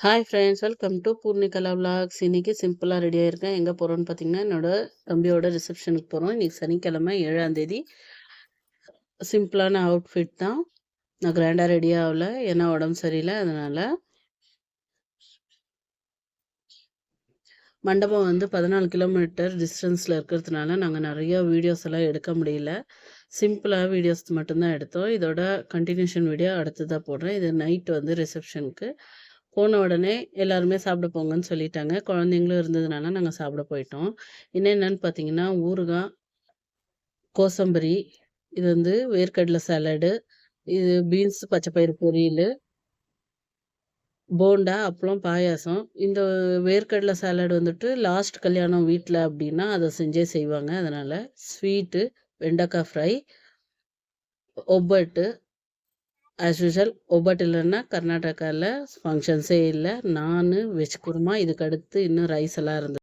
Hi friends, welcome to Poornikala vlogs. இன்னைக்கு சிம்பிளாக ரெடியாக இருக்கேன். எங்கே போகிறோன்னு பார்த்தீங்கன்னா, என்னோட தம்பியோட ரிசப்ஷனுக்கு போகிறோம். இன்னைக்கு சனிக்கிழமை 7ஆம் தேதி. சிம்பிளான அவுட்ஃபிட் தான். நான் கிராண்டாக ரெடி ஆகல, ஏன்னா உடம்பு சரியில்லை. அதனால் மண்டபம் வந்து 14 கிலோமீட்டர் டிஸ்டன்ஸில் இருக்கிறதுனால நாங்கள் நிறைய வீடியோஸ் எல்லாம் எடுக்க முடியல. சிம்பிளாக வீடியோஸ் மட்டும்தான் எடுத்தோம். இதோட கண்டினியூஷன் வீடியோ அடுத்ததாக போடுறேன். இது நைட் வந்து ரிசப்ஷனுக்கு போன உடனே எல்லாருமே சாப்பிட போங்கன்னு சொல்லிட்டாங்க. குழந்தைங்களும் இருந்ததுனால நாங்கள் சாப்பிட போயிட்டோம். என்னென்னு பார்த்தீங்கன்னா, ஊறுகாய், கோசம்பரி, இது வந்து வேர்க்கடலை சாலடு, இது பீன்ஸ் பச்சைப்பயிறு பொரியல், போண்டா, அப்பளம், பாயாசம். இந்த வேர்க்கடலை சாலட் வந்துட்டு லாஸ்ட் கல்யாணம் வீட்டில் அப்படின்னா அதை செஞ்சே செய்வாங்க. அதனால் ஸ்வீட்டு, வெண்டைக்காய் ஃப்ரை, ஒப்பட்டு. ஆஸ் யூஷுவல் ஒப்பட்டு இல்லைன்னா கர்நாடகாவில் ஃபங்க்ஷன்ஸே இல்லை. நான் வெஜ் குருமா, இதுக்கு அடுத்து இன்னும் ரைஸ் எல்லாம் இருந்தது.